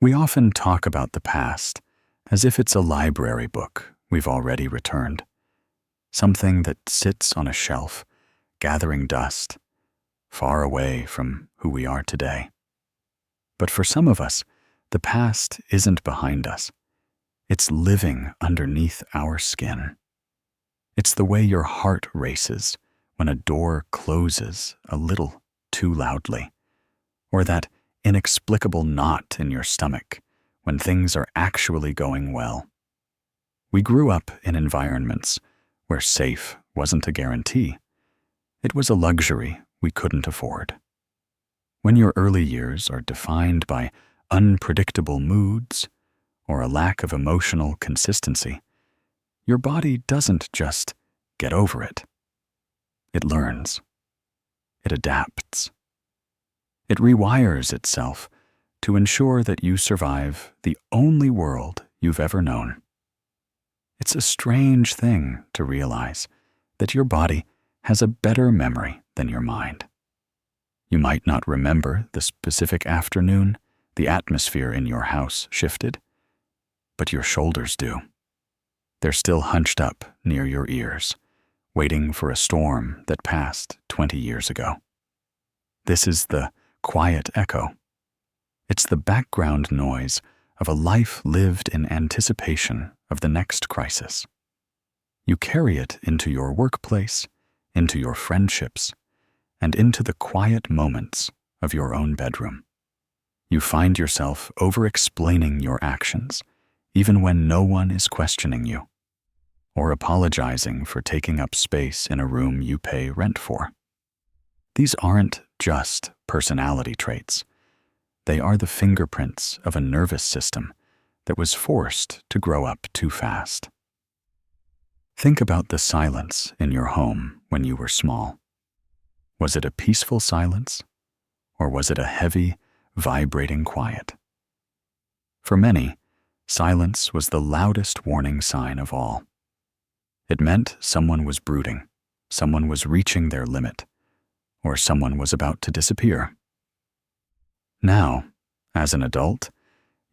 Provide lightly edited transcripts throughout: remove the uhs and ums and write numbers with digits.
We often talk about the past as if it's a library book we've already returned, something that sits on a shelf, gathering dust, far away from who we are today. But for some of us, the past isn't behind us. It's living underneath our skin. It's the way your heart races when a door closes a little too loudly, or that inexplicable knot in your stomach when things are actually going well. We grew up in environments where safe wasn't a guarantee. It was a luxury we couldn't afford. When your early years are defined by unpredictable moods or a lack of emotional consistency, your body doesn't just get over it. It learns. It adapts. It rewires itself to ensure that you survive the only world you've ever known. It's a strange thing to realize that your body has a better memory than your mind. You might not remember the specific afternoon the atmosphere in your house shifted, but your shoulders do. They're still hunched up near your ears, waiting for a storm that passed 20 years ago. This is the quiet echo. It's the background noise of a life lived in anticipation of the next crisis. You carry it into your workplace, into your friendships, and into the quiet moments of your own bedroom. You find yourself over-explaining your actions, even when no one is questioning you, or apologizing for taking up space in a room you pay rent for. These aren't just personality traits. They are the fingerprints of a nervous system that was forced to grow up too fast. Think about the silence in your home when you were small. Was it a peaceful silence, or was it a heavy, vibrating quiet? For many, silence was the loudest warning sign of all. It meant someone was brooding, someone was reaching their limit, or someone was about to disappear. Now, as an adult,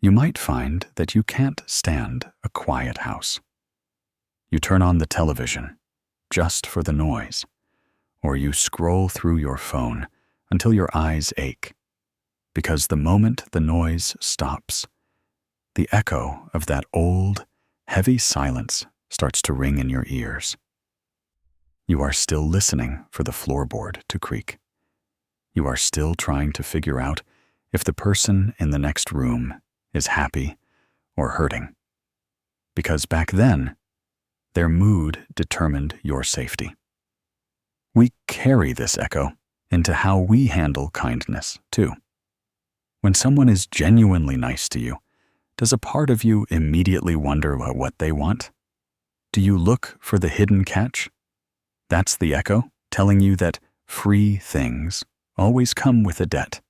you might find that you can't stand a quiet house. You turn on the television just for the noise, or you scroll through your phone until your eyes ache, because the moment the noise stops, the echo of that old, heavy silence starts to ring in your ears. You are still listening for the floorboard to creak. You are still trying to figure out if the person in the next room is happy or hurting. Because back then, their mood determined your safety. We carry this echo into how we handle kindness, too. When someone is genuinely nice to you, does a part of you immediately wonder about what they want? Do you look for the hidden catch? That's the echo telling you that free things always come with a debt,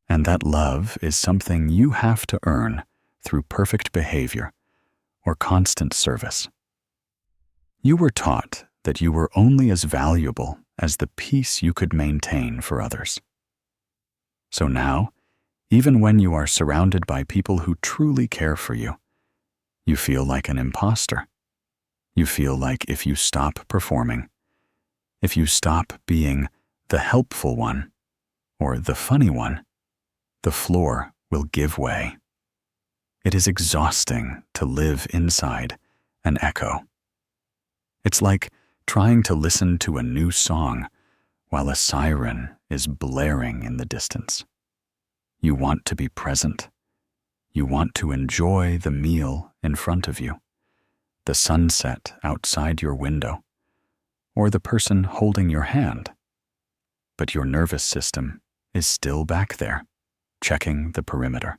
and that love is something you have to earn through perfect behavior or constant service. You were taught that you were only as valuable as the peace you could maintain for others. So now, even when you are surrounded by people who truly care for you, you feel like an imposter. You feel like if you stop performing, if you stop being the helpful one or the funny one, the floor will give way. It is exhausting to live inside an echo. It's like trying to listen to a new song while a siren is blaring in the distance. You want to be present. You want to enjoy the meal in front of you, the sunset outside your window, or the person holding your hand. But your nervous system is still back there, checking the perimeter.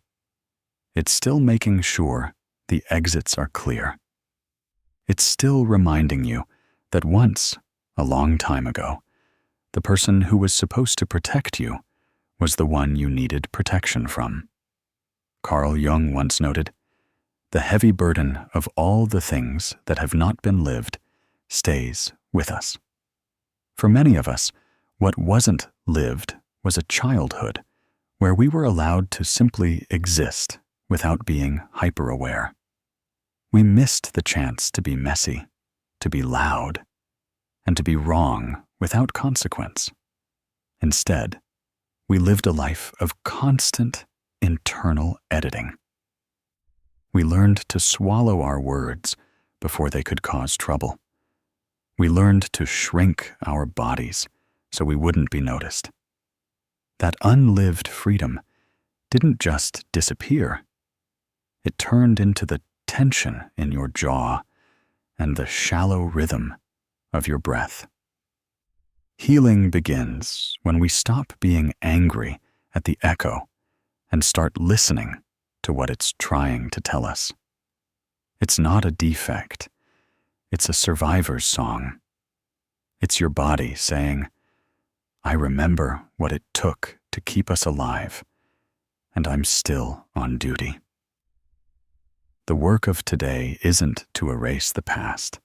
It's still making sure the exits are clear. It's still reminding you that once, a long time ago, the person who was supposed to protect you was the one you needed protection from. Carl Jung once noted, "The heavy burden of all the things that have not been lived stays with us." For many of us, what wasn't lived was a childhood where we were allowed to simply exist without being hyper-aware. We missed the chance to be messy, to be loud, and to be wrong without consequence. Instead, we lived a life of constant internal editing. We learned to swallow our words before they could cause trouble. We learned to shrink our bodies so we wouldn't be noticed. That unlived freedom didn't just disappear. It turned into the tension in your jaw and the shallow rhythm of your breath. Healing begins when we stop being angry at the echo and start listening to what it's trying to tell us. It's not a defect. It's a survivor's song. It's your body saying, "I remember what it took to keep us alive, and I'm still on duty." The work of today isn't to erase the past,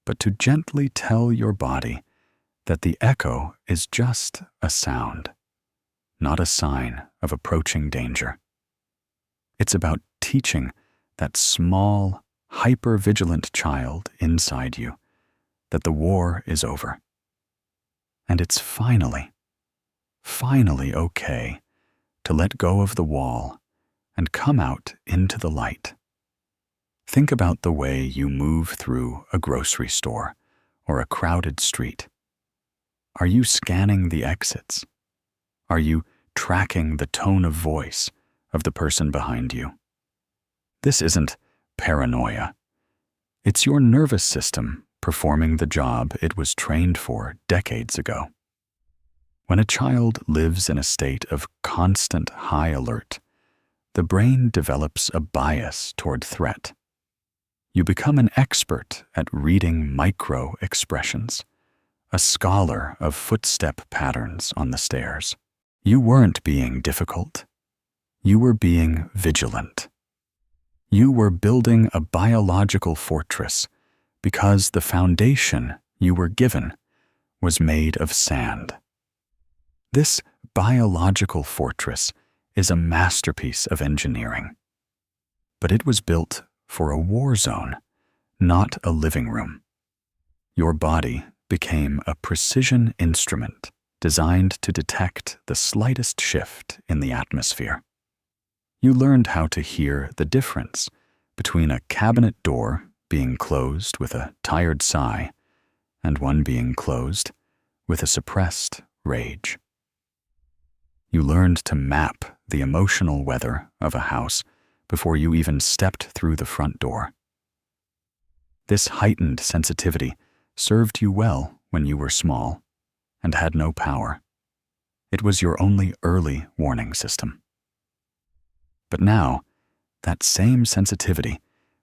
but to gently tell your body that the echo is just a sound, not a sign of approaching danger. It's about teaching that small, hyper-vigilant child inside you that the war is over. And it's finally okay to let go of the wall and come out into the light. Think about the way you move through a grocery store or a crowded street. Are you scanning the exits? Are you tracking the tone of voice of the person behind you? This isn't paranoia. It's your nervous system performing the job it was trained for decades ago. When a child lives in a state of constant high alert, the brain develops a bias toward threat. You become an expert at reading micro-expressions, a scholar of footstep patterns on the stairs. You weren't being difficult. You were being vigilant. You were building a biological fortress because the foundation you were given was made of sand. This biological fortress is a masterpiece of engineering, but it was built for a war zone, not a living room. Your body became a precision instrument designed to detect the slightest shift in the atmosphere. You learned how to hear the difference between a cabinet door being closed with a tired sigh and one being closed with a suppressed rage. You learned to map the emotional weather of a house before you even stepped through the front door. This heightened sensitivity served you well when you were small and had no power. It was your only early warning system. But now, that same sensitivity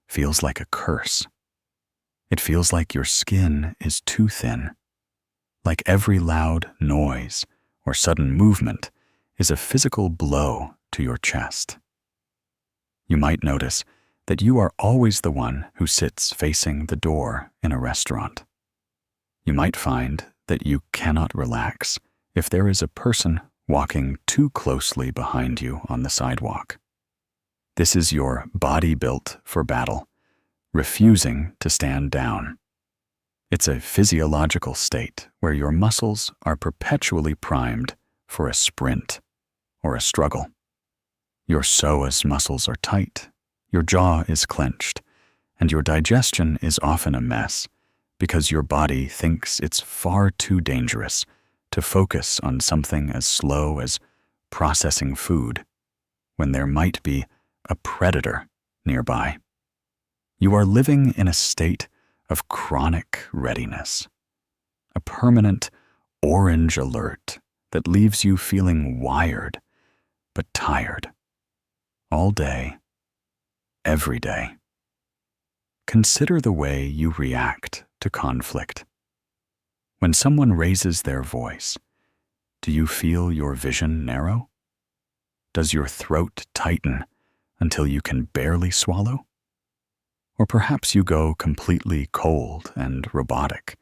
feels like a curse. It feels like your skin is too thin, like every loud noise or sudden movement is a physical blow to your chest. You might notice that you are always the one who sits facing the door in a restaurant. You might find that you cannot relax if there is a person walking too closely behind you on the sidewalk. This is your body built for battle, refusing to stand down. It's a physiological state where your muscles are perpetually primed for a sprint or a struggle. Your psoas muscles are tight, your jaw is clenched, and your digestion is often a mess because your body thinks it's far too dangerous to focus on something as slow as processing food when there might be a predator nearby. You are living in a state of chronic readiness, a permanent orange alert that leaves you feeling wired but tired all day, every day. Consider the way you react to conflict. When someone raises their voice, do you feel your vision narrow? Does your throat tighten until you can barely swallow? Or perhaps you go completely cold and robotic,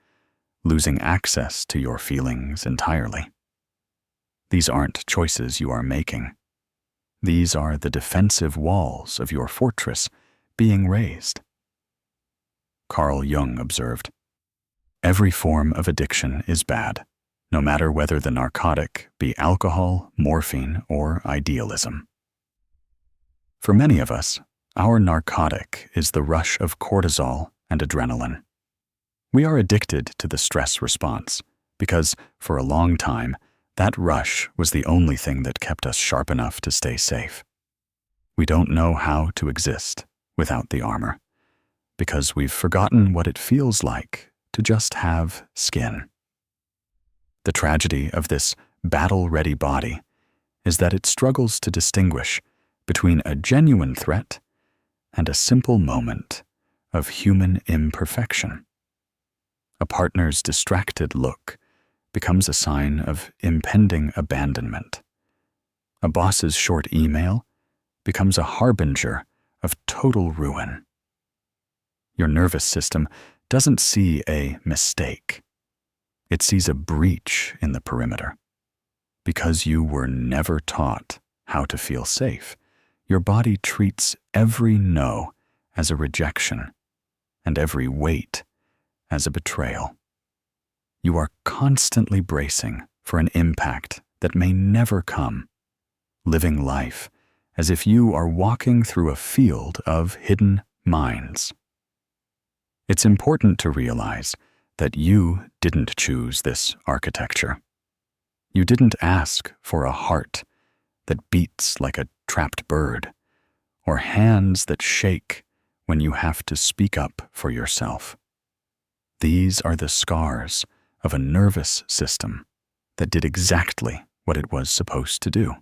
losing access to your feelings entirely. These aren't choices you are making. These are the defensive walls of your fortress being raised. Carl Jung observed, "Every form of addiction is bad, no matter whether the narcotic be alcohol, morphine, or idealism." For many of us, our narcotic is the rush of cortisol and adrenaline. We are addicted to the stress response because, for a long time, that rush was the only thing that kept us sharp enough to stay safe. We don't know how to exist without the armor, because we've forgotten what it feels like to just have skin. The tragedy of this battle-ready body is that it struggles to distinguish between a genuine threat and a simple moment of human imperfection. A partner's distracted look becomes a sign of impending abandonment. A boss's short email becomes a harbinger of total ruin. Your nervous system doesn't see a mistake. It sees a breach in the perimeter. Because you were never taught how to feel safe, your body treats every no as a rejection and every wait as a betrayal. You are constantly bracing for an impact that may never come, living life as if you are walking through a field of hidden mines. It's important to realize that you didn't choose this architecture. You didn't ask for a heart that beats like a trapped bird, or hands that shake when you have to speak up for yourself. These are the scars of a nervous system that did exactly what it was supposed to do.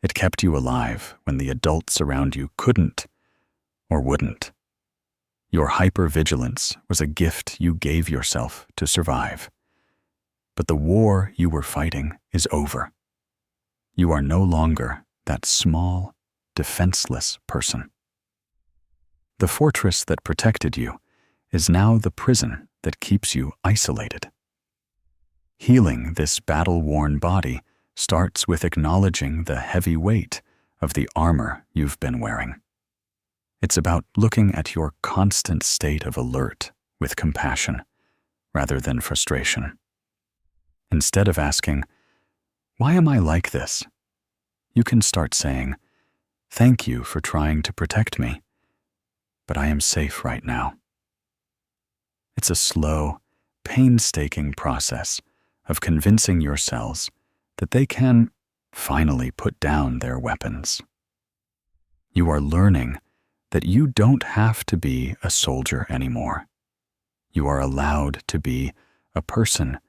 It kept you alive when the adults around you couldn't or wouldn't. Your hypervigilance was a gift you gave yourself to survive. But the war you were fighting is over. You are no longer that small, defenseless person. The fortress that protected you is now the prison that keeps you isolated. Healing this battle-worn body starts with acknowledging the heavy weight of the armor you've been wearing. It's about looking at your constant state of alert with compassion rather than frustration. Instead of asking, "Why am I like this?" you can start saying, "Thank you for trying to protect me, but I am safe right now." It's a slow, painstaking process of convincing your cells that they can finally put down their weapons. You are learning that you don't have to be a soldier anymore. You are allowed to be a person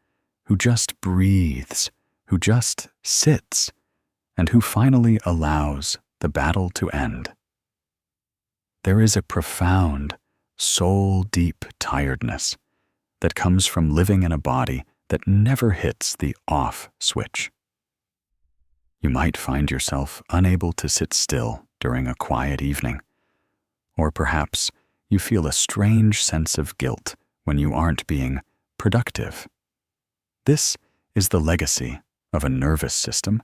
who just breathes, who just sits, and who finally allows the battle to end. There is a profound, soul-deep tiredness that comes from living in a body that never hits the off switch. You might find yourself unable to sit still during a quiet evening, or perhaps you feel a strange sense of guilt when you aren't being productive. This is the legacy of a nervous system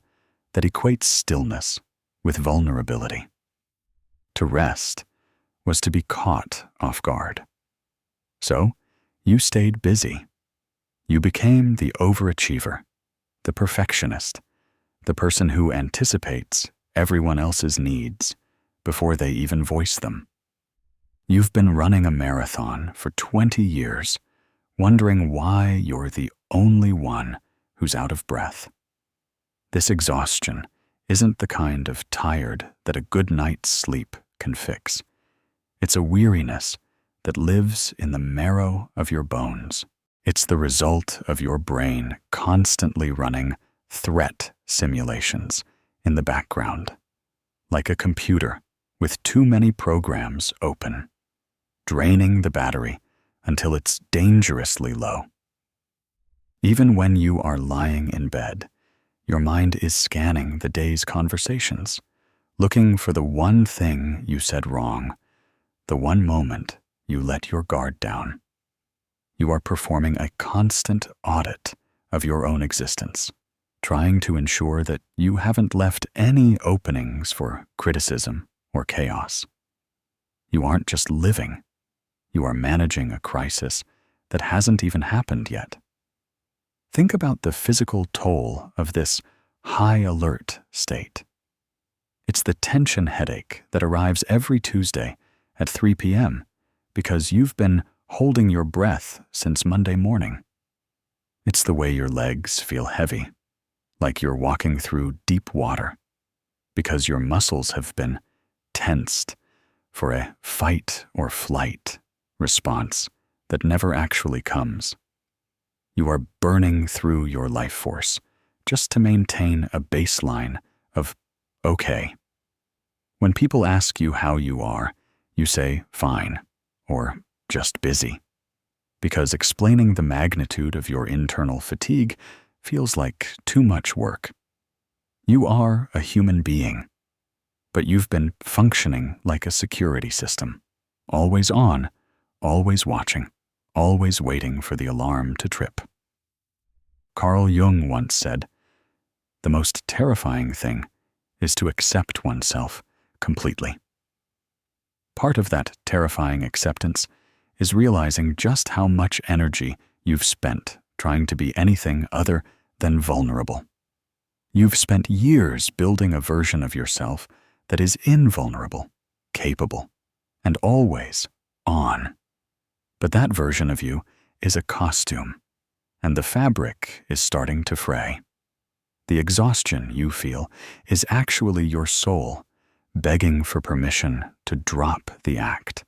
that equates stillness with vulnerability. To rest was to be caught off guard. So, you stayed busy. You became the overachiever, the perfectionist, the person who anticipates everyone else's needs before they even voice them. You've been running a marathon for 20 years, wondering why you're the only one who's out of breath. This exhaustion isn't the kind of tired that a good night's sleep can fix. It's a weariness that lives in the marrow of your bones. It's the result of your brain constantly running threat simulations in the background, like a computer with too many programs open, draining the battery until it's dangerously low. Even when you are lying in bed, your mind is scanning the day's conversations, looking for the one thing you said wrong, the one moment you let your guard down. You are performing a constant audit of your own existence, trying to ensure that you haven't left any openings for criticism or chaos. You aren't just living, you are managing a crisis that hasn't even happened yet. Think about the physical toll of this high alert state. It's the tension headache that arrives every Tuesday at 3 p.m. because you've been holding your breath since Monday morning. It's the way your legs feel heavy, like you're walking through deep water, because your muscles have been tensed for a fight or flight response that never actually comes. You are burning through your life force just to maintain a baseline of okay. When people ask you how you are, you say fine or just busy, because explaining the magnitude of your internal fatigue feels like too much work. You are a human being, but you've been functioning like a security system, always on, always watching, always waiting for the alarm to trip. Carl Jung once said, "The most terrifying thing is to accept oneself completely." Part of that terrifying acceptance is realizing just how much energy you've spent trying to be anything other than vulnerable. You've spent years building a version of yourself that is invulnerable, capable, and always on. But that version of you is a costume, and the fabric is starting to fray. The exhaustion you feel is actually your soul begging for permission to drop the act.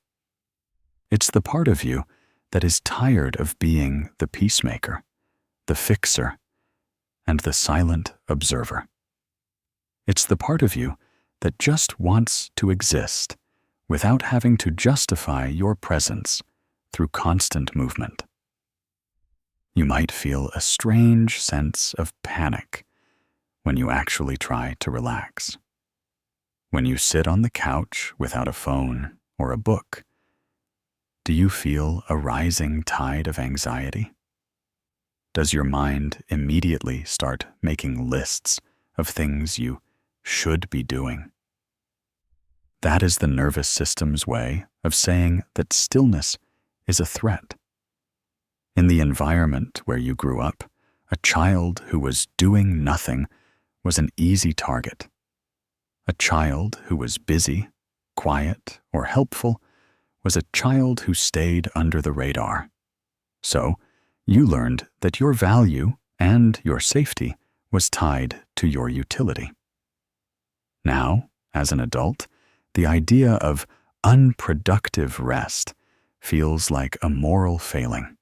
It's the part of you that is tired of being the peacemaker, the fixer, and the silent observer. It's the part of you that just wants to exist without having to justify your presence through constant movement. You might feel a strange sense of panic when you actually try to relax. When you sit on the couch without a phone or a book, do you feel a rising tide of anxiety? Does your mind immediately start making lists of things you should be doing? That is the nervous system's way of saying that stillness is a threat. In the environment where you grew up, a child who was doing nothing was an easy target. A child who was busy, quiet, or helpful was a child who stayed under the radar. So, you learned that your value and your safety was tied to your utility. Now, as an adult, the idea of unproductive rest feels like a moral failing.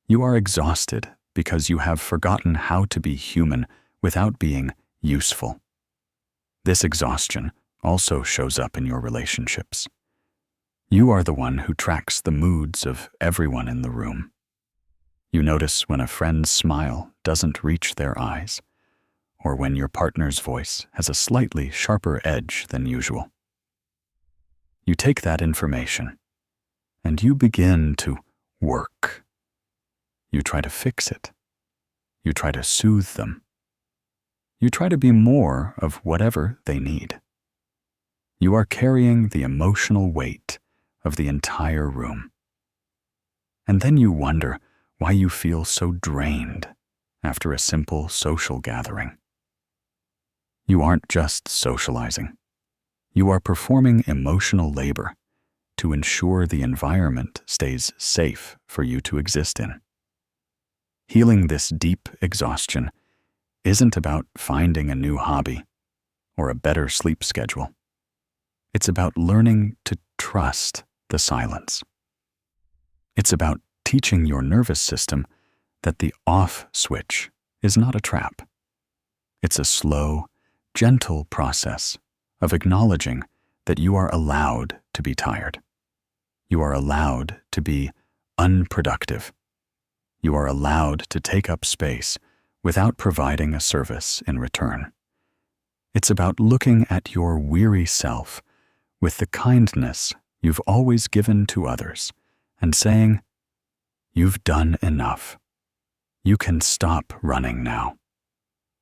You are exhausted because you have forgotten how to be human without being useful. This exhaustion also shows up in your relationships. You are the one who tracks the moods of everyone in the room. You notice when a friend's smile doesn't reach their eyes, or when your partner's voice has a slightly sharper edge than usual. You take that information, and you begin to work. You try to fix it. You try to soothe them. You try to be more of whatever they need. You are carrying the emotional weight of the entire room. And then you wonder why you feel so drained after a simple social gathering. You aren't just socializing. You are performing emotional labor to ensure the environment stays safe for you to exist in. Healing this deep exhaustion isn't about finding a new hobby or a better sleep schedule. It's about learning to trust the silence. It's about teaching your nervous system that the off switch is not a trap. It's a slow, gentle process of acknowledging that you are allowed to be tired. You are allowed to be unproductive. You are allowed to take up space without providing a service in return. It's about looking at your weary self with the kindness you've always given to others and saying, "You've done enough. You can stop running now.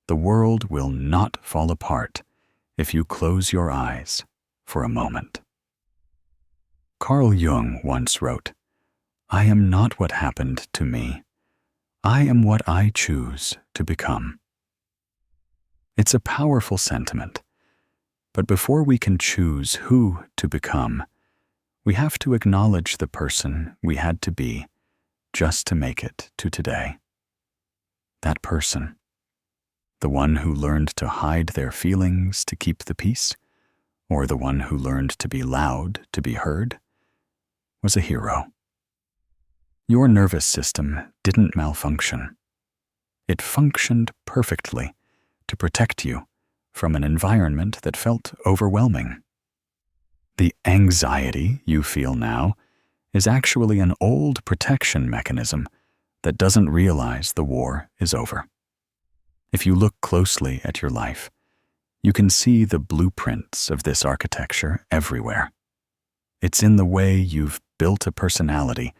The world will not fall apart if you close your eyes for a moment. Carl Jung once wrote, "I am not what happened to me. I am what I choose to become." It's a powerful sentiment, but before we can choose who to become, we have to acknowledge the person we had to be just to make it to today. That person, the one who learned to hide their feelings to keep the peace, or the one who learned to be loud to be heard, was a hero. Your nervous system didn't malfunction. It functioned perfectly to protect you from an environment that felt overwhelming. The anxiety you feel now is actually an old protection mechanism that doesn't realize the war is over. If you look closely at your life, you can see the blueprints of this architecture everywhere. It's in the way you've built a personality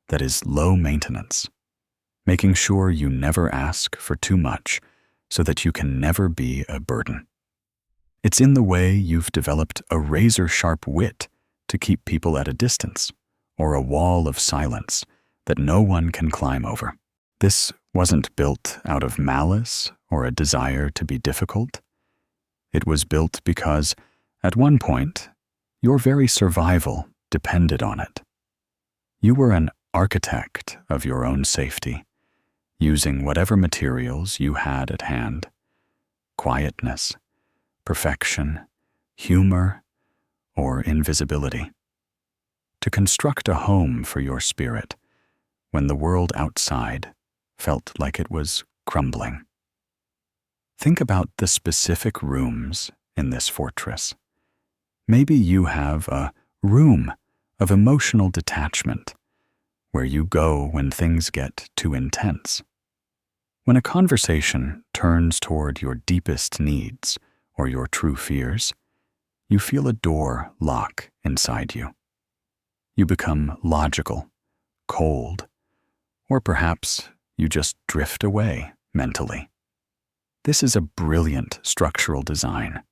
that is low maintenance, making sure you never ask for too much so that you can never be a burden. It's in the way you've developed a razor-sharp wit to keep people at a distance, or a wall of silence that no one can climb over. This wasn't built out of malice or a desire to be difficult. It was built because, at one point, your very survival depended on it. You were an architect of your own safety, using whatever materials you had at hand: quietness, perfection, humor, or invisibility, to construct a home for your spirit when the world outside felt like it was crumbling. Think about the specific rooms in this fortress. Maybe you have a room of emotional detachment where you go when things get too intense. When a conversation turns toward your deepest needs or your true fears, you feel a door lock inside you. You become logical, cold, or perhaps you just drift away mentally. This is a brilliant structural design.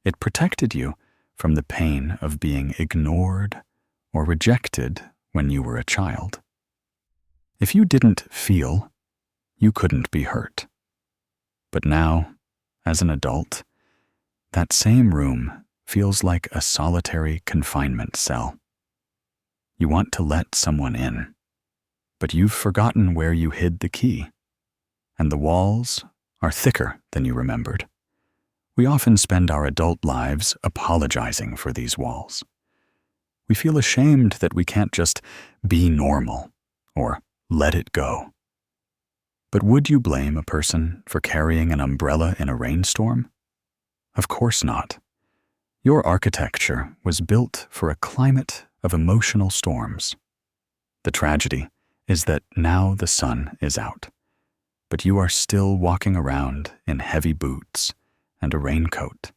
It protected you from the pain of being ignored or rejected when you were a child. If you didn't feel, you couldn't be hurt. But now, as an adult, that same room feels like a solitary confinement cell. You want to let someone in, but you've forgotten where you hid the key, and the walls are thicker than you remembered. We often spend our adult lives apologizing for these walls. We feel ashamed that we can't just be normal or let it go. But would you blame a person for carrying an umbrella in a rainstorm? Of course not. Your architecture was built for a climate of emotional storms. The tragedy is that now the sun is out, but you are still walking around in heavy boots and a raincoat,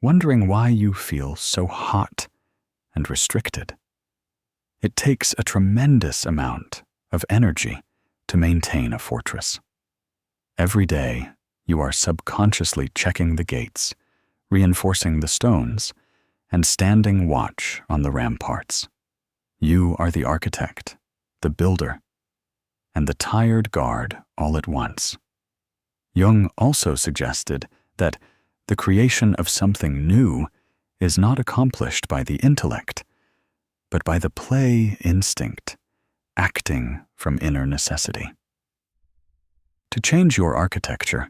wondering why you feel so hot and restricted. It takes a tremendous amount of energy to maintain a fortress. Every day, you are subconsciously checking the gates, reinforcing the stones, and standing watch on the ramparts. You are the architect, the builder, and the tired guard all at once. Jung also suggested that the creation of something new is not accomplished by the intellect, but by the play instinct, acting from inner necessity. To change your architecture,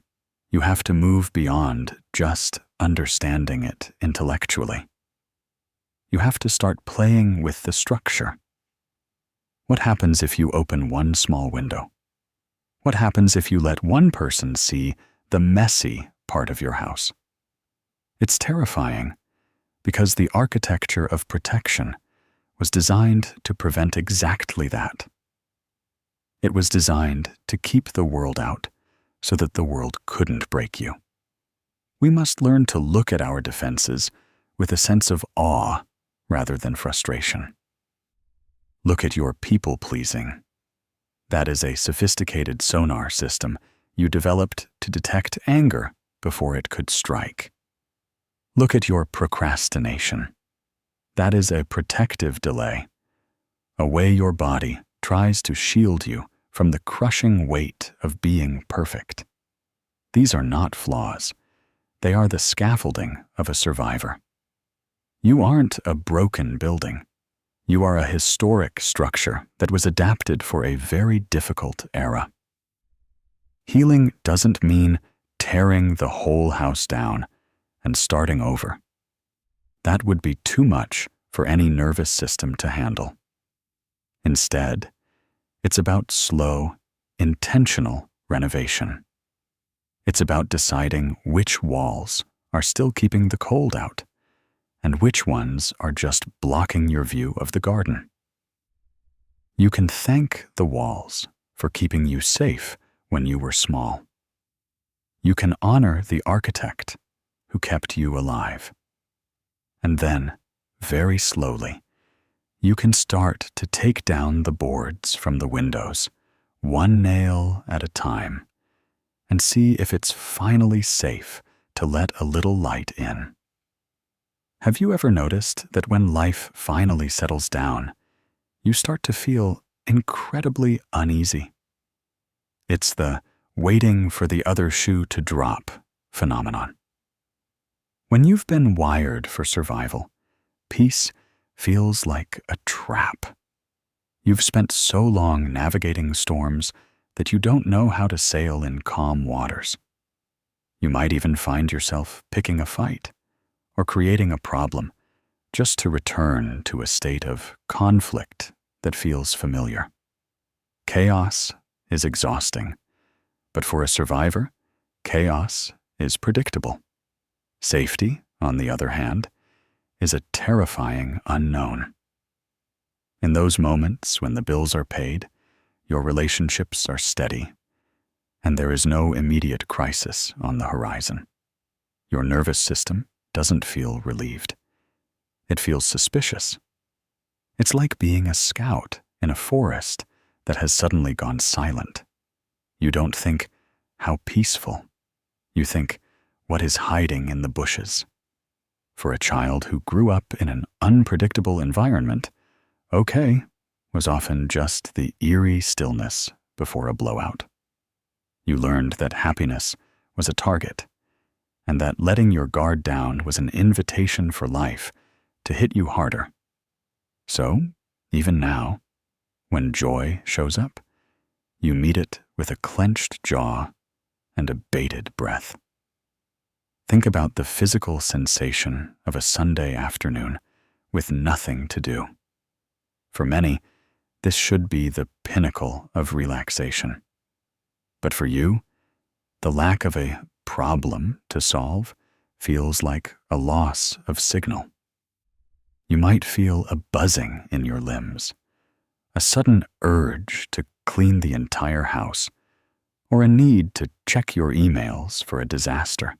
you have to move beyond just understanding it intellectually. You have to start playing with the structure. What happens if you open one small window? What happens if you let one person see the messy part of your house? It's terrifying, because the architecture of protection was designed to prevent exactly that. It was designed to keep the world out so that the world couldn't break you. We must learn to look at our defenses with a sense of awe rather than frustration. Look at your people-pleasing. That is a sophisticated sonar system you developed to detect anger before it could strike. Look at your procrastination. That is a protective delay, a way your body tries to shield you from the crushing weight of being perfect. These are not flaws. They are the scaffolding of a survivor. You aren't a broken building. You are a historic structure that was adapted for a very difficult era. Healing doesn't mean tearing the whole house down and starting over. That would be too much for any nervous system to handle. Instead, it's about slow, intentional renovation. It's about deciding which walls are still keeping the cold out and which ones are just blocking your view of the garden. You can thank the walls for keeping you safe when you were small. You can honor the architect who kept you alive. And then, very slowly, you can start to take down the boards from the windows, one nail at a time, and see if it's finally safe to let a little light in. Have you ever noticed that when life finally settles down, you start to feel incredibly uneasy? It's the waiting for the other shoe to drop phenomenon. When you've been wired for survival, peace feels like a trap. You've spent so long navigating storms that you don't know how to sail in calm waters. You might even find yourself picking a fight or creating a problem just to return to a state of conflict that feels familiar. Chaos is exhausting, but for a survivor, chaos is predictable. Safety, on the other hand, is a terrifying unknown. In those moments when the bills are paid, your relationships are steady, and there is no immediate crisis on the horizon, your nervous system doesn't feel relieved. It feels suspicious. It's like being a scout in a forest that has suddenly gone silent. You don't think, how peaceful. You think, what is hiding in the bushes? For a child who grew up in an unpredictable environment, okay was often just the eerie stillness before a blowout. You learned that happiness was a target, and that letting your guard down was an invitation for life to hit you harder. So, even now, when joy shows up, you meet it with a clenched jaw and a bated breath. Think about the physical sensation of a Sunday afternoon with nothing to do. For many, this should be the pinnacle of relaxation. But for you, the lack of a problem to solve feels like a loss of signal. You might feel a buzzing in your limbs, a sudden urge to clean the entire house, or a need to check your emails for a disaster.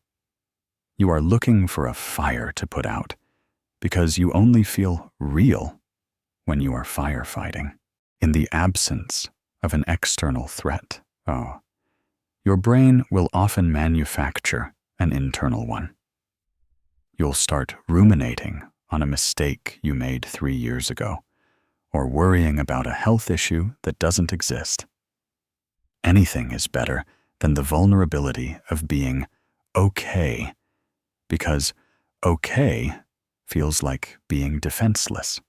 You are looking for a fire to put out because you only feel real when you are firefighting. In the absence of an external threat, your brain will often manufacture an internal one. You'll start ruminating on a mistake you made 3 years ago, or worrying about a health issue that doesn't exist. Anything is better than the vulnerability of being okay, because okay feels like being defenseless.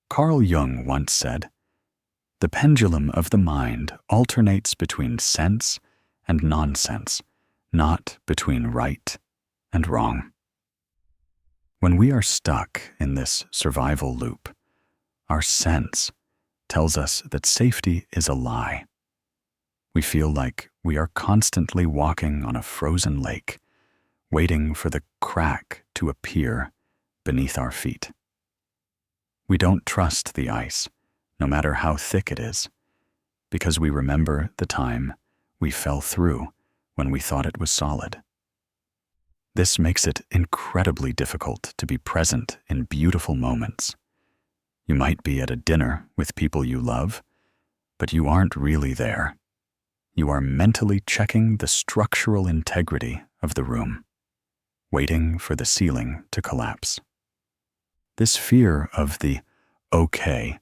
Carl Jung once said, "The pendulum of the mind alternates between sense and nonsense, not between right and wrong." When we are stuck in this survival loop, our sense tells us that safety is a lie. We feel like we are constantly walking on a frozen lake, waiting for the crack to appear beneath our feet. We don't trust the ice, no matter how thick it is, because we remember the time we fell through when we thought it was solid. This makes it incredibly difficult to be present in beautiful moments. You might be at a dinner with people you love, but you aren't really there. you are mentally checking the structural integrity of the room, waiting for the ceiling to collapse. This fear of the okay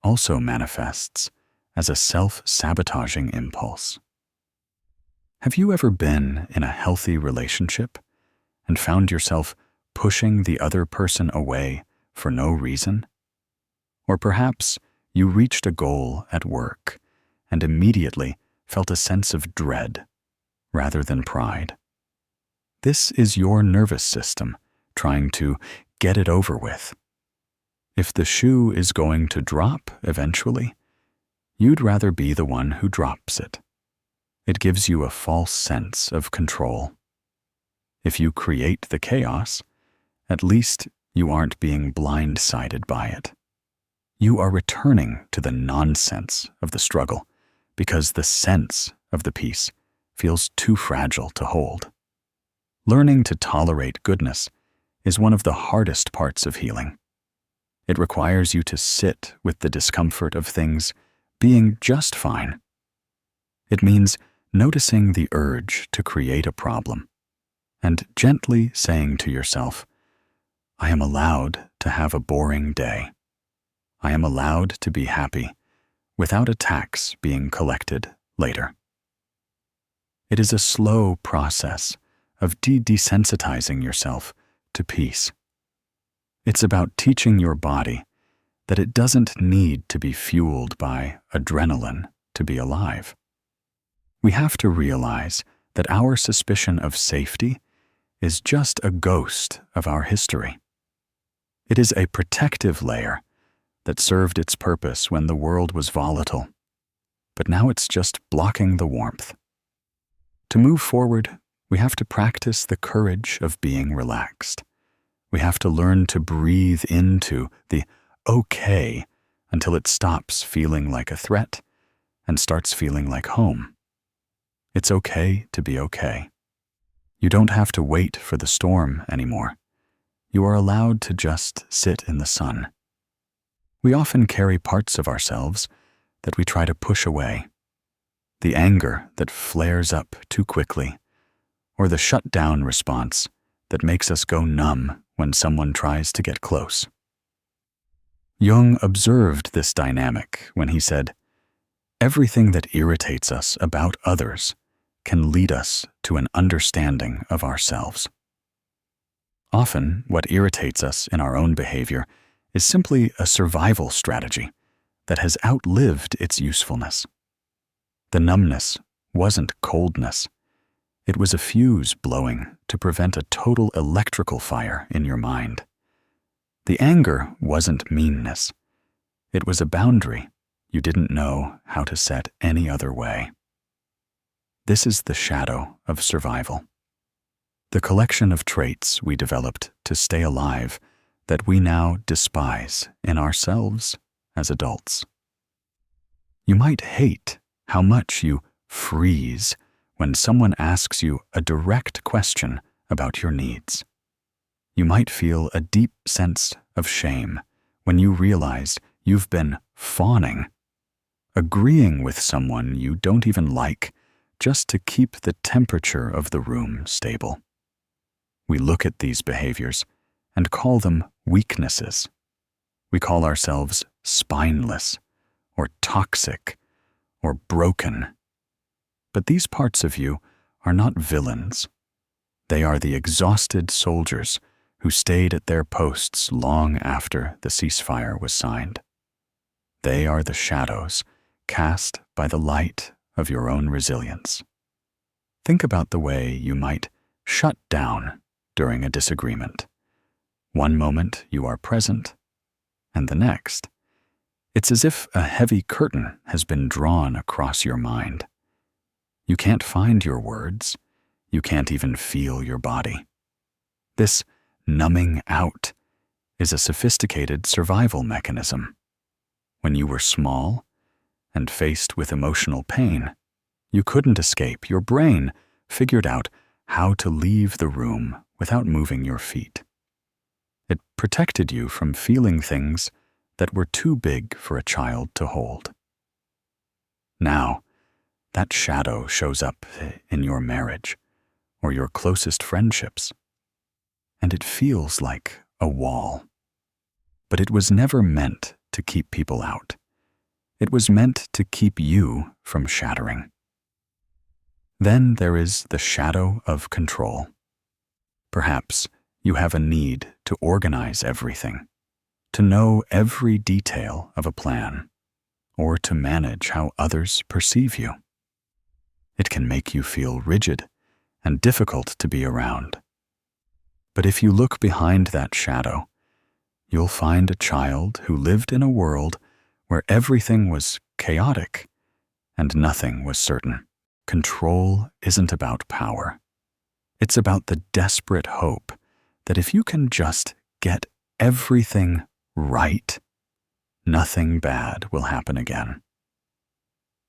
also manifests as a self-sabotaging impulse. Have you ever been in a healthy relationship and found yourself pushing the other person away for no reason? Or perhaps you reached a goal at work and immediately felt a sense of dread rather than pride. This is your nervous system trying to get it over with. If the shoe is going to drop eventually, you'd rather be the one who drops it. It gives you a false sense of control. If you create the chaos, at least you aren't being blindsided by it. You are returning to the nonsense of the struggle because the sense of the peace feels too fragile to hold. Learning to tolerate goodness is one of the hardest parts of healing. It requires you to sit with the discomfort of things being just fine. It means noticing the urge to create a problem and gently saying to yourself, I am allowed to have a boring day. I am allowed to be happy without a tax being collected later. It is a slow process of desensitizing yourself to peace. It's about teaching your body that it doesn't need to be fueled by adrenaline to be alive. We have to realize that our suspicion of safety is just a ghost of our history. It is a protective layer that served its purpose when the world was volatile, but now it's just blocking the warmth. To move forward, we have to practice the courage of being relaxed. We have to learn to breathe into the okay until it stops feeling like a threat and starts feeling like home. It's okay to be okay. You don't have to wait for the storm anymore. You are allowed to just sit in the sun. We often carry parts of ourselves that we try to push away. The anger that flares up too quickly, or the shutdown response that makes us go numb when someone tries to get close. Jung observed this dynamic when he said, everything that irritates us about others can lead us to an understanding of ourselves. Often, what irritates us in our own behavior is simply a survival strategy that has outlived its usefulness. The numbness wasn't coldness. It was a fuse blowing to prevent a total electrical fire in your mind. The anger wasn't meanness. It was a boundary you didn't know how to set any other way. This is the shadow of survival. The collection of traits we developed to stay alive that we now despise in ourselves as adults. You might hate how much you freeze when someone asks you a direct question about your needs. You might feel a deep sense of shame when you realize you've been fawning, agreeing with someone you don't even like just to keep the temperature of the room stable. We look at these behaviors and call them weaknesses. We call ourselves spineless, or toxic, or broken. But these parts of you are not villains. They are the exhausted soldiers who stayed at their posts long after the ceasefire was signed. They are the shadows cast by the light of your own resilience. Think about the way you might shut down during a disagreement. One moment you are present, and the next, it's as if a heavy curtain has been drawn across your mind. You can't find your words. You can't even feel your body. This numbing out is a sophisticated survival mechanism. When you were small and faced with emotional pain, you couldn't escape. Your brain figured out how to leave the room without moving your feet. It protected you from feeling things that were too big for a child to hold. Now, that shadow shows up in your marriage or your closest friendships, and it feels like a wall. But it was never meant to keep people out. It was meant to keep you from shattering. Then there is the shadow of control. Perhaps you have a need to organize everything, to know every detail of a plan, or to manage how others perceive you. It can make you feel rigid and difficult to be around. But if you look behind that shadow, you'll find a child who lived in a world where everything was chaotic and nothing was certain. Control isn't about power. It's about the desperate hope that if you can just get everything right, nothing bad will happen again.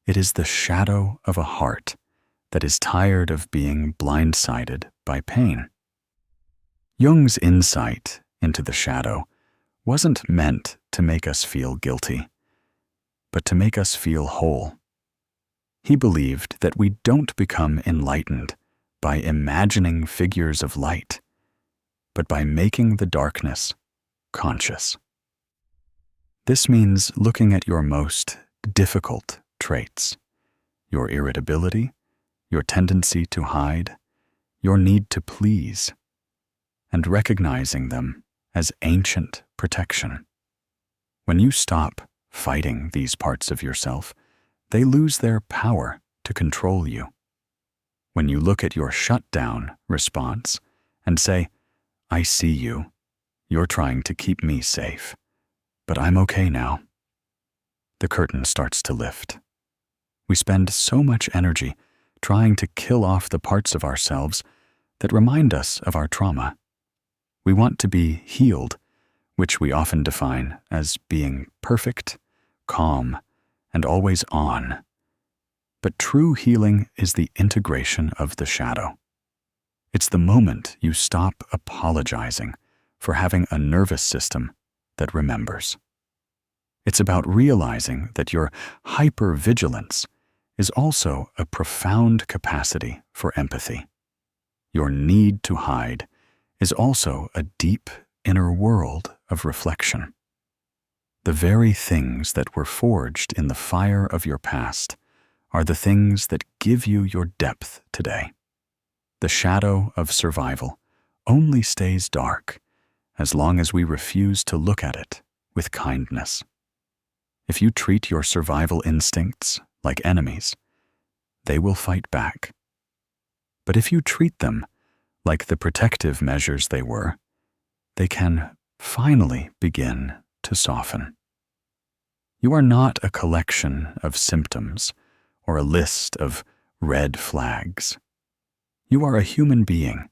It is the shadow of a heart that is tired of being blindsided by pain. Jung's insight into the shadow wasn't meant to make us feel guilty, but to make us feel whole. He believed that we don't become enlightened by imagining figures of light, but by making the darkness conscious. This means looking at your most difficult traits, your irritability, your tendency to hide, your need to please, and recognizing them as ancient protection. When you stop fighting these parts of yourself, they lose their power to control you. When you look at your shutdown response and say, "I see you, you're trying to keep me safe, but I'm okay now," the curtain starts to lift. We spend so much energy trying to kill off the parts of ourselves that remind us of our trauma. We want to be healed, which we often define as being perfect, calm, and always on. But true healing is the integration of the shadow. It's the moment you stop apologizing for having a nervous system that remembers. It's about realizing that your hypervigilance is also a profound capacity for empathy. Your need to hide is also a deep inner world of reflection. The very things that were forged in the fire of your past are the things that give you your depth today. The shadow of survival only stays dark as long as we refuse to look at it with kindness. If you treat your survival instincts like enemies, they will fight back. But if you treat them like the protective measures they were, they can finally begin to soften. You are not a collection of symptoms or a list of red flags. You are a human being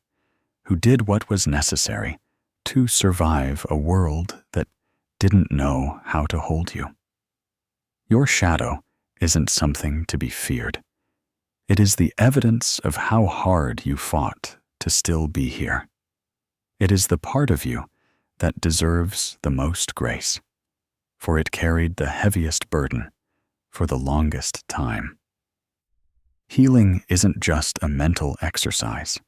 who did what was necessary to survive a world that didn't know how to hold you. Your shadow isn't something to be feared. It is the evidence of how hard you fought to still be here. It is the part of you that deserves the most grace, for it carried the heaviest burden for the longest time. Healing isn't just a mental exercise.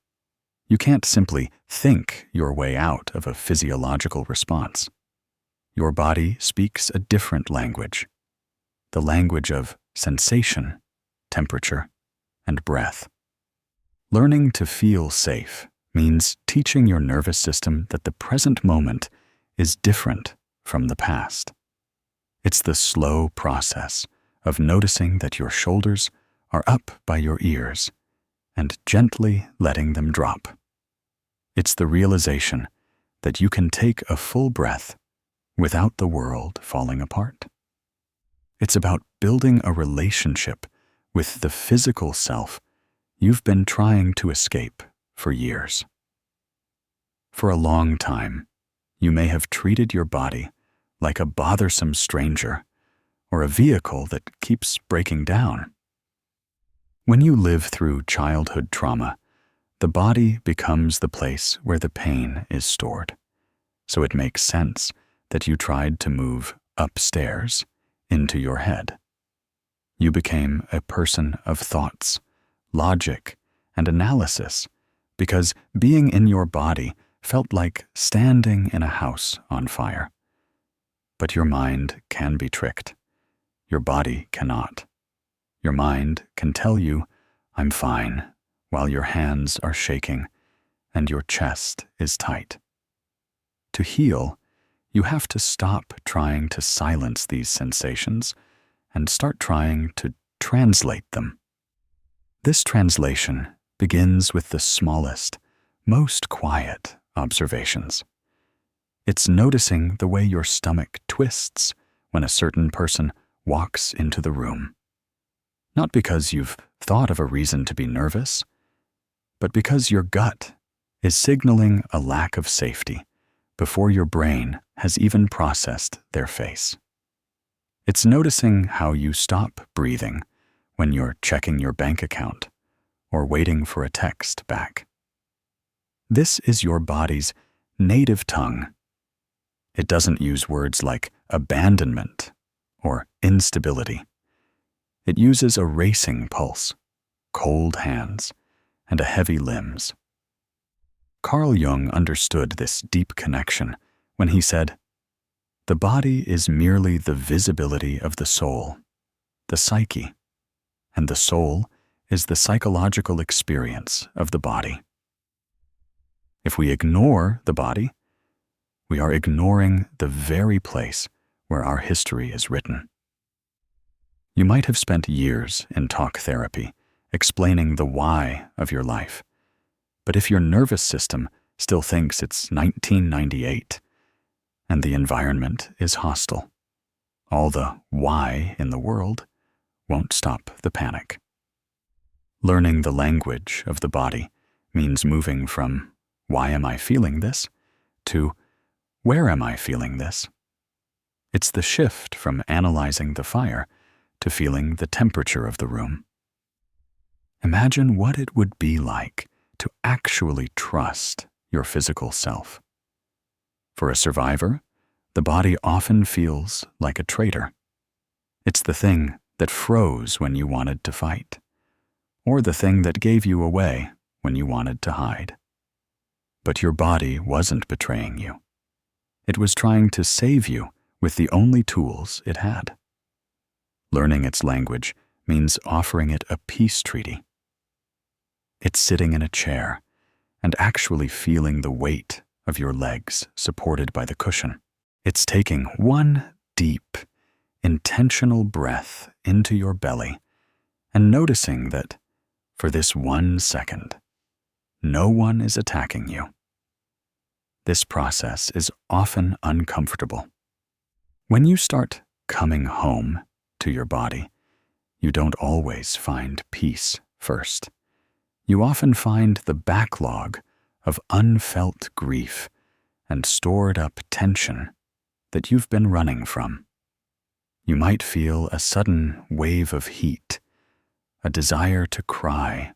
You can't simply think your way out of a physiological response. Your body speaks a different language, the language of sensation, temperature, and breath. Learning to feel safe means teaching your nervous system that the present moment is different from the past. It's the slow process of noticing that your shoulders are up by your ears and gently letting them drop. It's the realization that you can take a full breath without the world falling apart. It's about building a relationship with the physical self you've been trying to escape for years. For a long time, you may have treated your body like a bothersome stranger or a vehicle that keeps breaking down. When you live through childhood trauma, the body becomes the place where the pain is stored. So it makes sense that you tried to move upstairs into your head. You became a person of thoughts, logic, and analysis because being in your body felt like standing in a house on fire. But your mind can be tricked. Your body cannot. Your mind can tell you, "I'm fine," while your hands are shaking and your chest is tight. To heal, you have to stop trying to silence these sensations and start trying to translate them. This translation begins with the smallest, most quiet observations. It's noticing the way your stomach twists when a certain person walks into the room. Not because you've thought of a reason to be nervous, but because your gut is signaling a lack of safety before your brain has even processed their face. It's noticing how you stop breathing when you're checking your bank account or waiting for a text back. This is your body's native tongue. It doesn't use words like abandonment or instability. It uses a racing pulse, cold hands, and a heavy limbs. Carl Jung understood this deep connection when he said, "The body is merely the visibility of the soul, the psyche, and the soul is the psychological experience of the body." If we ignore the body, we are ignoring the very place where our history is written. You might have spent years in talk therapy explaining the why of your life, but if your nervous system still thinks it's 1998 and the environment is hostile, all the why in the world won't stop the panic. Learning the language of the body means moving from "why am I feeling this?" to "where am I feeling this?" It's the shift from analyzing the fire to feeling the temperature of the room. Imagine what it would be like to actually trust your physical self. For a survivor, the body often feels like a traitor. It's the thing that froze when you wanted to fight, or the thing that gave you away when you wanted to hide. But your body wasn't betraying you. It was trying to save you with the only tools it had. Learning its language means offering it a peace treaty. It's sitting in a chair and actually feeling the weight of your legs supported by the cushion. It's taking one deep, intentional breath into your belly and noticing that, for this 1 second, no one is attacking you. This process is often uncomfortable. When you start coming home to your body, you don't always find peace first. You often find the backlog of unfelt grief and stored up tension that you've been running from. You might feel a sudden wave of heat, a desire to cry,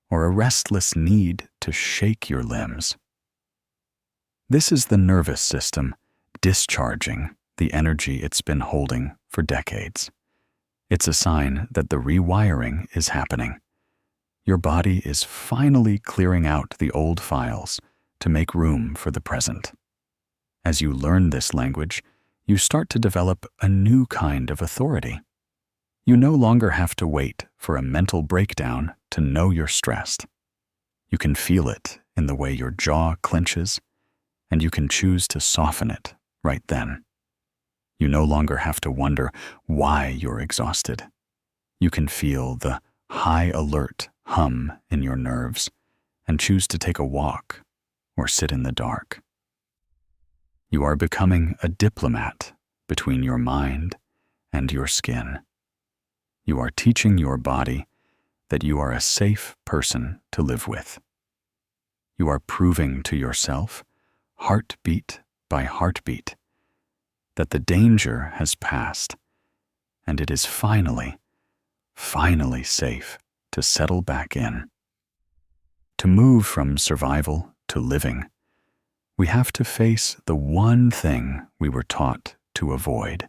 or a restless need to shake your limbs. This is the nervous system discharging the energy it's been holding for decades. It's a sign that the rewiring is happening. Your body is finally clearing out the old files to make room for the present. As you learn this language, you start to develop a new kind of authority. You no longer have to wait for a mental breakdown to know you're stressed. You can feel it in the way your jaw clenches, and you can choose to soften it right then. You no longer have to wonder why you're exhausted. You can feel the high alert hum in your nerves and choose to take a walk or sit in the dark. You are becoming a diplomat between your mind and your skin. You are teaching your body that you are a safe person to live with. You are proving to yourself, heartbeat by heartbeat, that the danger has passed and it is finally safe to settle back in. To move from survival to living, we have to face the one thing we were taught to avoid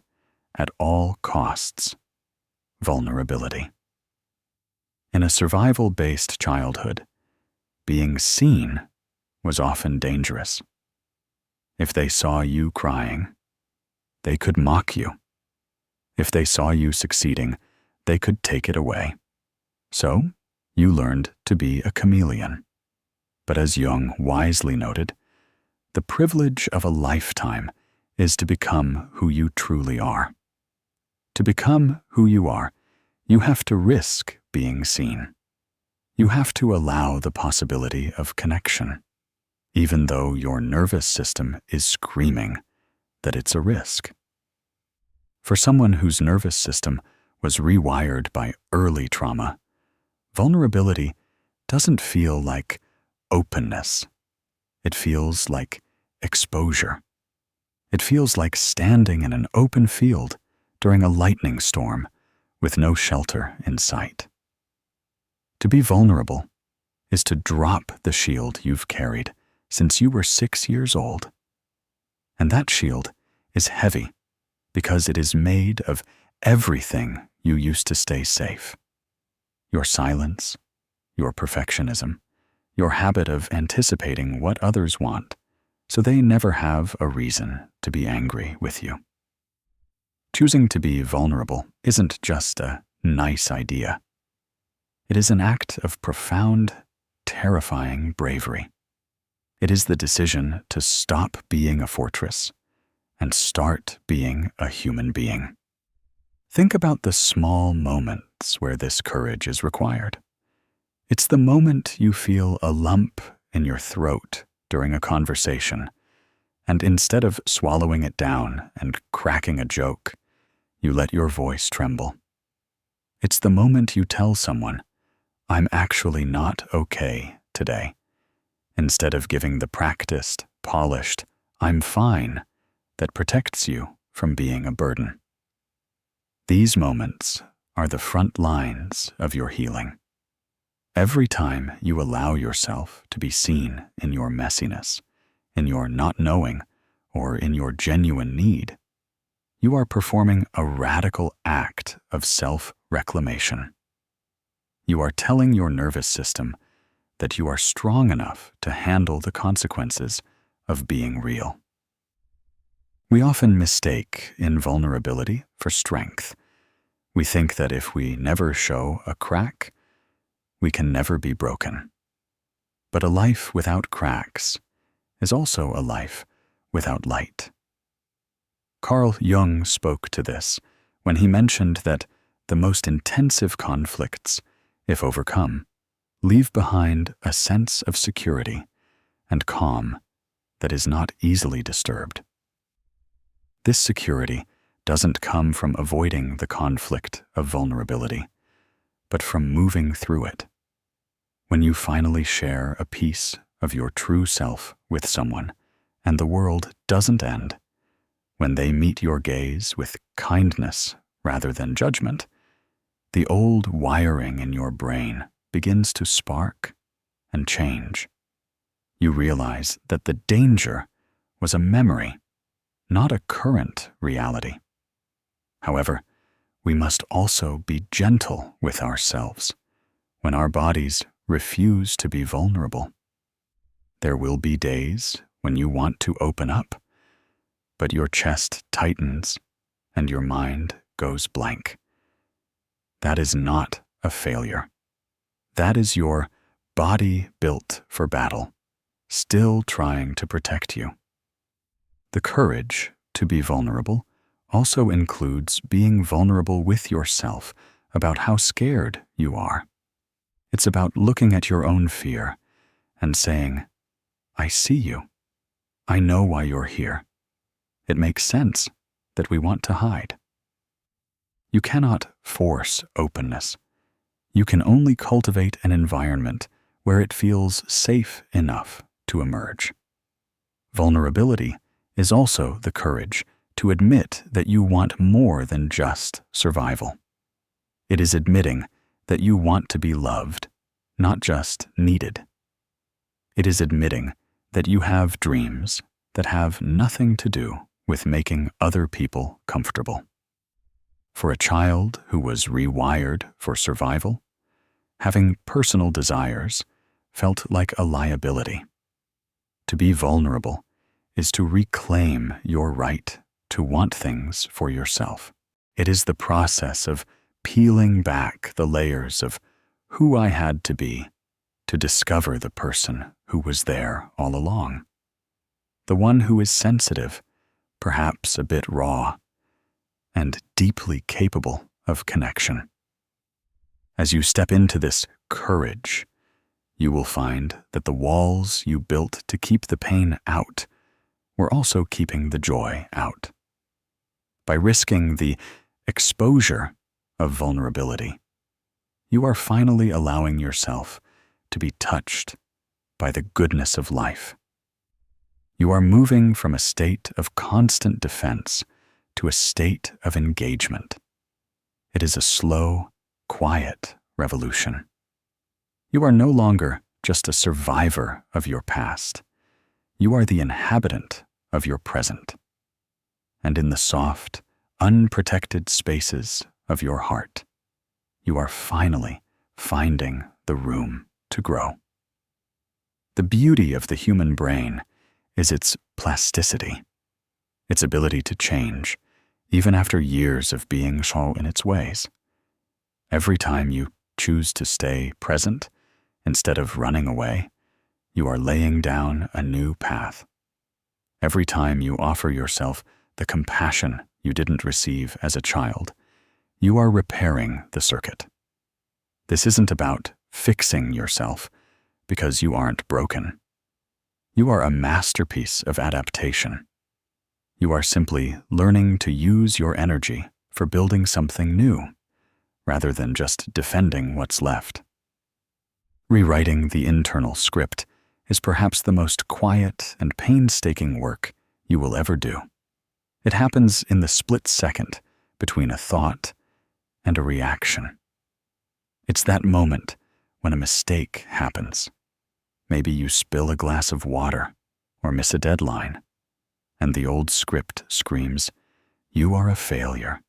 at all costs: vulnerability. In a survival-based childhood, being seen was often dangerous. If they saw you crying, they could mock you. If they saw you succeeding, they could take it away. So, you learned to be a chameleon. But as Jung wisely noted, the privilege of a lifetime is to become who you truly are. To become who you are, you have to risk being seen. You have to allow the possibility of connection, even though your nervous system is screaming that it's a risk. For someone whose nervous system was rewired by early trauma, vulnerability doesn't feel like openness. It feels like exposure. It feels like standing in an open field during a lightning storm with no shelter in sight. To be vulnerable is to drop the shield you've carried since you were 6 years old. And that shield is heavy because it is made of everything you used to stay safe. Your silence, your perfectionism, your habit of anticipating what others want, so they never have a reason to be angry with you. Choosing to be vulnerable isn't just a nice idea. It is an act of profound, terrifying bravery. It is the decision to stop being a fortress and start being a human being. Think about the small moments where this courage is required. It's the moment you feel a lump in your throat during a conversation, and instead of swallowing it down and cracking a joke, you let your voice tremble. It's the moment you tell someone, "I'm actually not okay today," instead of giving the practiced, polished, "I'm fine," that protects you from being a burden. These moments are the front lines of your healing. Every time you allow yourself to be seen in your messiness, in your not knowing, or in your genuine need, you are performing a radical act of self-reclamation. You are telling your nervous system that you are strong enough to handle the consequences of being real. We often mistake invulnerability for strength. We think that if we never show a crack, we can never be broken. But a life without cracks is also a life without light. Carl Jung spoke to this when he mentioned that the most intensive conflicts, if overcome, leave behind a sense of security and calm that is not easily disturbed. This security doesn't come from avoiding the conflict of vulnerability, but from moving through it. When you finally share a piece of your true self with someone, and the world doesn't end, when they meet your gaze with kindness rather than judgment, the old wiring in your brain begins to spark and change. You realize that the danger was a memory, not a current reality. However, we must also be gentle with ourselves when our bodies refuse to be vulnerable. There will be days when you want to open up, but your chest tightens and your mind goes blank. That is not a failure. That is your body built for battle, still trying to protect you. The courage to be vulnerable also includes being vulnerable with yourself about how scared you are. It's about looking at your own fear and saying, "I see you. I know why you're here. It makes sense that we want to hide." You cannot force openness. You can only cultivate an environment where it feels safe enough to emerge. Vulnerability is also the courage to admit that you want more than just survival. It is admitting that you want to be loved, not just needed. It is admitting that you have dreams that have nothing to do with making other people comfortable. For a child who was rewired for survival, having personal desires felt like a liability. To be vulnerable is to reclaim your right to want things for yourself. It is the process of peeling back the layers of who I had to be to discover the person who was there all along. The one who is sensitive, perhaps a bit raw, and deeply capable of connection. As you step into this courage, you will find that the walls you built to keep the pain out were also keeping the joy out. By risking the exposure of vulnerability, you are finally allowing yourself to be touched by the goodness of life. You are moving from a state of constant defense to a state of engagement. It is a slow, quiet revolution. You are no longer just a survivor of your past. You are the inhabitant of your present. And in the soft, unprotected spaces of your heart, you are finally finding the room to grow. The beauty of the human brain is its plasticity, its ability to change, even after years of being so in its ways. Every time you choose to stay present instead of running away, you are laying down a new path. Every time you offer yourself the compassion you didn't receive as a child, you are repairing the circuit. This isn't about fixing yourself because you aren't broken. You are a masterpiece of adaptation. You are simply learning to use your energy for building something new, rather than just defending what's left. Rewriting the internal script is perhaps the most quiet and painstaking work you will ever do. It happens in the split second between a thought and a reaction. It's that moment when a mistake happens. Maybe you spill a glass of water or miss a deadline, and the old script screams, "You are a failure.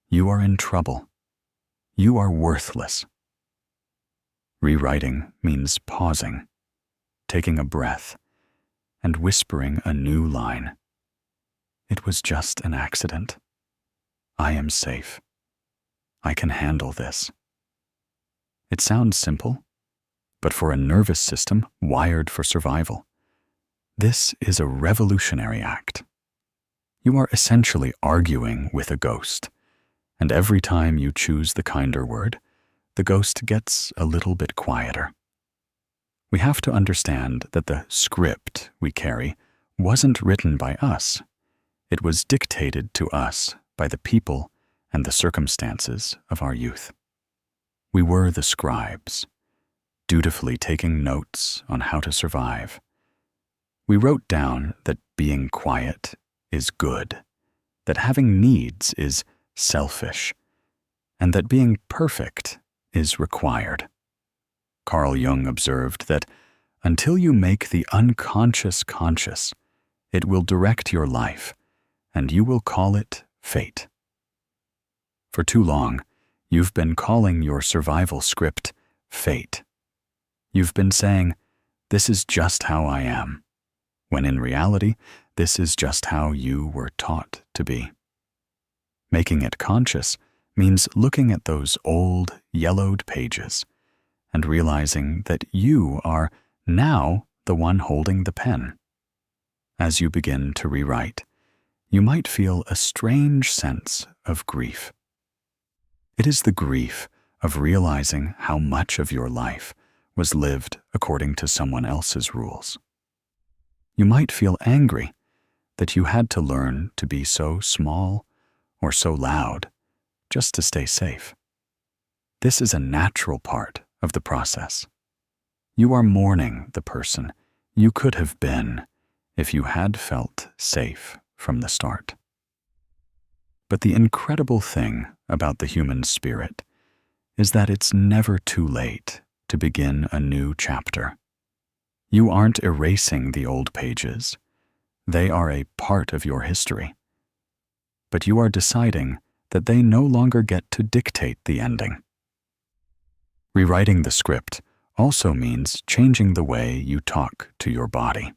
You are in trouble. You are worthless." Rewriting means pausing, taking a breath, and whispering a new line. It was just an accident. I am safe. I can handle this. It sounds simple, but for a nervous system wired for survival, this is a revolutionary act. You are essentially arguing with a ghost, and every time you choose the kinder word, the ghost gets a little bit quieter. We have to understand that the script we carry wasn't written by us. It was dictated to us by the people and the circumstances of our youth. We were the scribes, dutifully taking notes on how to survive. We wrote down that being quiet is good, that having needs is selfish, and that being perfect is required. Carl Jung observed that until you make the unconscious conscious, it will direct your life, and you will call it fate. For too long, you've been calling your survival script fate. You've been saying, "This is just how I am," when in reality, this is just how you were taught to be. Making it conscious means looking at those old, yellowed pages and realizing that you are now the one holding the pen. As you begin to rewrite, you might feel a strange sense of grief. It is the grief of realizing how much of your life was lived according to someone else's rules. You might feel angry that you had to learn to be so small or so loud just to stay safe. This is a natural part of the process. You are mourning the person you could have been if you had felt safe from the start. But the incredible thing about the human spirit is that it's never too late to begin a new chapter. You aren't erasing the old pages. They are a part of your history. But you are deciding that they no longer get to dictate the ending. Rewriting the script also means changing the way you talk to your body.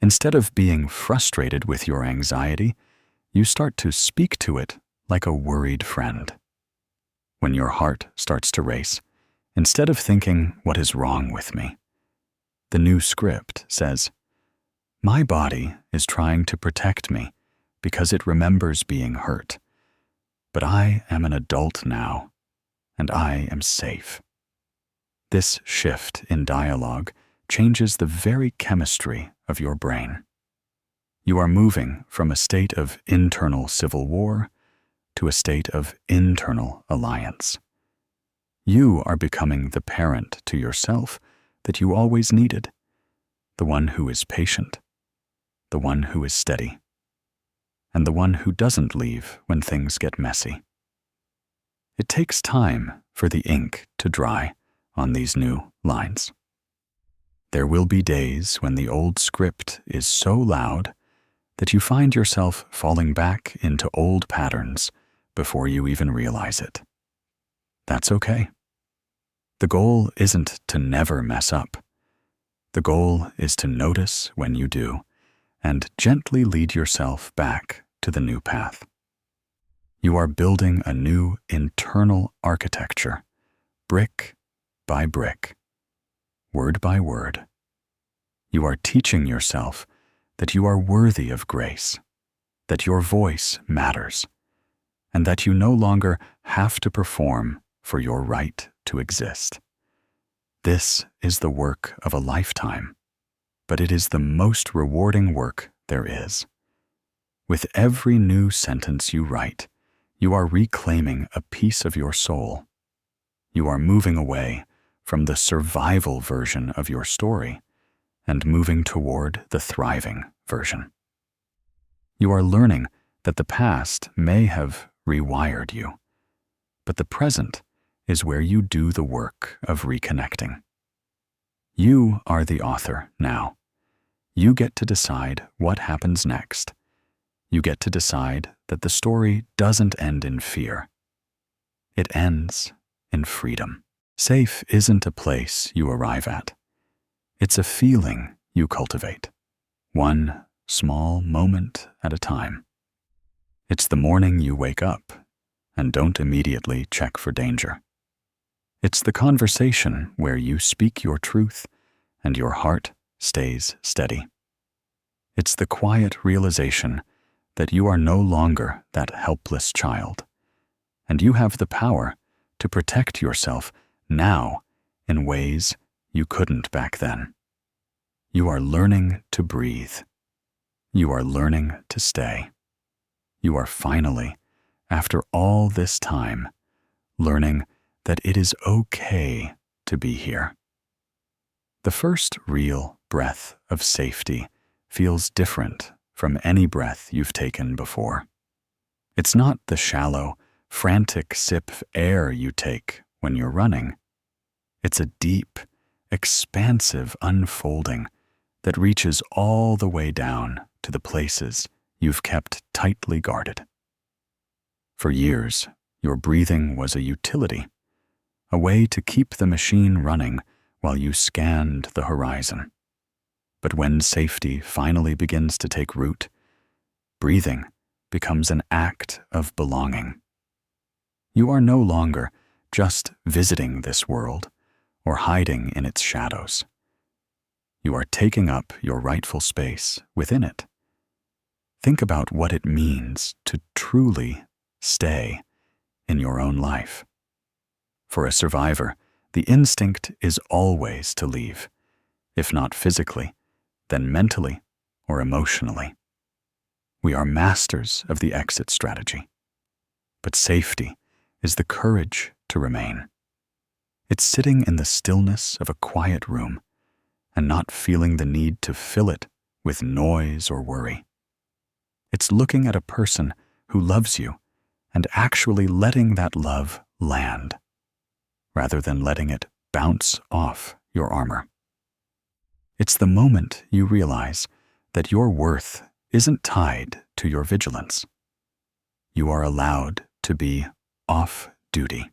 Instead of being frustrated with your anxiety, you start to speak to it like a worried friend. When your heart starts to race, instead of thinking, "What is wrong with me?" the new script says, "My body is trying to protect me because it remembers being hurt. But I am an adult now, and I am safe." This shift in dialogue changes the very chemistry of your brain. You are moving from a state of internal civil war to a state of internal alliance. You are becoming the parent to yourself that you always needed, the one who is patient, the one who is steady, and the one who doesn't leave when things get messy. It takes time for the ink to dry on these new lines. There will be days when the old script is so loud that you find yourself falling back into old patterns before you even realize it. That's okay. The goal isn't to never mess up. The goal is to notice when you do and gently lead yourself back to the new path. You are building a new internal architecture, brick by brick, word by word. You are teaching yourself that you are worthy of grace, that your voice matters, and that you no longer have to perform for your right to exist. This is the work of a lifetime, but it is the most rewarding work there is. With every new sentence you write, you are reclaiming a piece of your soul. You are moving away from the survival version of your story and moving toward the thriving version. You are learning that the past may have rewired you, but the present is where you do the work of reconnecting. You are the author now. You get to decide what happens next. You get to decide that the story doesn't end in fear. It ends in freedom. Safe isn't a place you arrive at. It's a feeling you cultivate, one small moment at a time. It's the morning you wake up and don't immediately check for danger. It's the conversation where you speak your truth and your heart stays steady. It's the quiet realization that you are no longer that helpless child, and you have the power to protect yourself now in ways you couldn't back then. You are learning to breathe. You are learning to stay. You are finally, after all this time, learning that it is okay to be here. The first real breath of safety feels different from any breath you've taken before. It's not the shallow, frantic sip of air you take when you're running. It's a deep, expansive unfolding that reaches all the way down to the places you've kept tightly guarded. For years, your breathing was a utility, a way to keep the machine running while you scanned the horizon. But when safety finally begins to take root, breathing becomes an act of belonging. You are no longer just visiting this world or hiding in its shadows. You are taking up your rightful space within it. Think about what it means to truly stay in your own life. For a survivor, the instinct is always to leave, if not physically, then mentally or emotionally. We are masters of the exit strategy. But safety is the courage to remain. It's sitting in the stillness of a quiet room and not feeling the need to fill it with noise or worry. It's looking at a person who loves you and actually letting that love land, rather than letting it bounce off your armor. It's the moment you realize that your worth isn't tied to your vigilance. You are allowed to be off duty.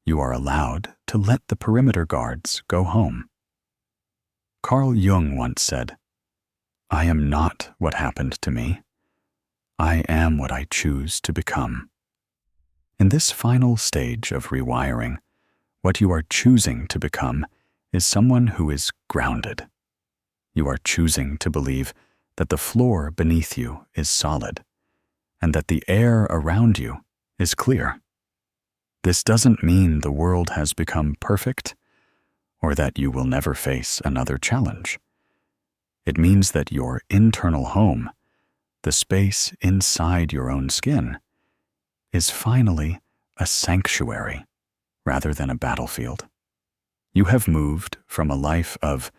You are allowed to let the perimeter guards go home. Carl Jung once said, "I am not what happened to me. I am what I choose to become." In this final stage of rewiring, what you are choosing to become is someone who is grounded. You are choosing to believe that the floor beneath you is solid and that the air around you is clear. This doesn't mean the world has become perfect or that you will never face another challenge. It means that your internal home, the space inside your own skin, is finally a sanctuary rather than a battlefield. You have moved from a life of,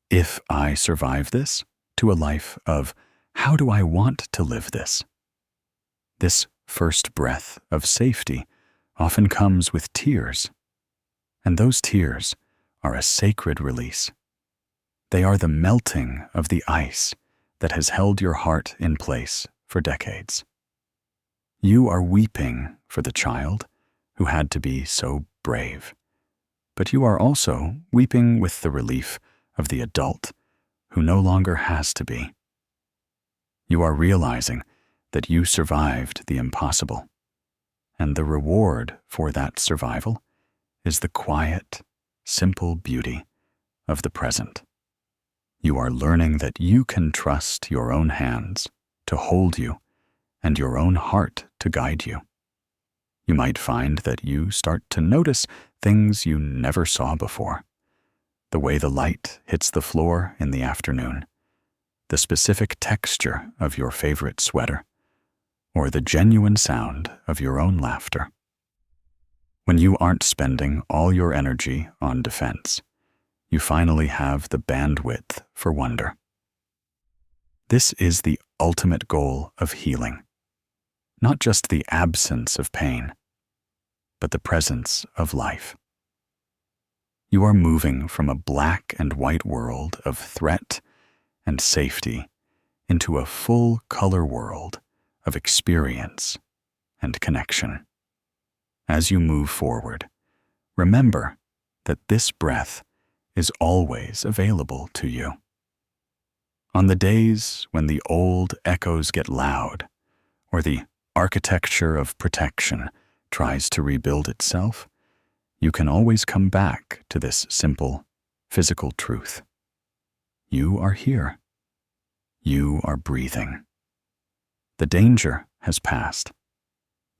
"If I survive this," to a life of, "How do I want to live this?" This first breath of safety often comes with tears, and those tears are a sacred release. They are the melting of the ice that has held your heart in place for decades. You are weeping for the child who had to be so brave, but you are also weeping with the relief of the adult who no longer has to be. You are realizing that you survived the impossible, and the reward for that survival is the quiet, simple beauty of the present. You are learning that you can trust your own hands to hold you and your own heart to guide you. You might find that you start to notice things you never saw before. The way the light hits the floor in the afternoon, the specific texture of your favorite sweater, or the genuine sound of your own laughter. When you aren't spending all your energy on defense, you finally have the bandwidth for wonder. This is the ultimate goal of healing, not just the absence of pain, but the presence of life. You are moving from a black and white world of threat and safety into a full color world of experience and connection. As you move forward, remember that this breath is always available to you. On the days when the old echoes get loud, or the architecture of protection tries to rebuild itself, you can always come back to this simple, physical truth. You are here. You are breathing. The danger has passed.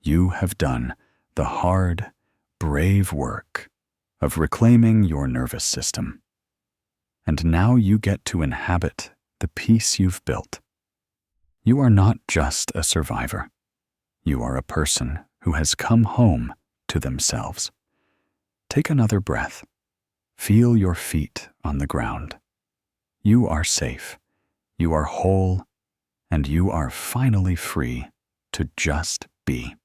You have done the hard, brave work of reclaiming your nervous system. And now you get to inhabit the peace you've built. You are not just a survivor. You are a person who has come home to themselves. Take another breath. Feel your feet on the ground. You are safe. You are whole, and you are finally free to just be.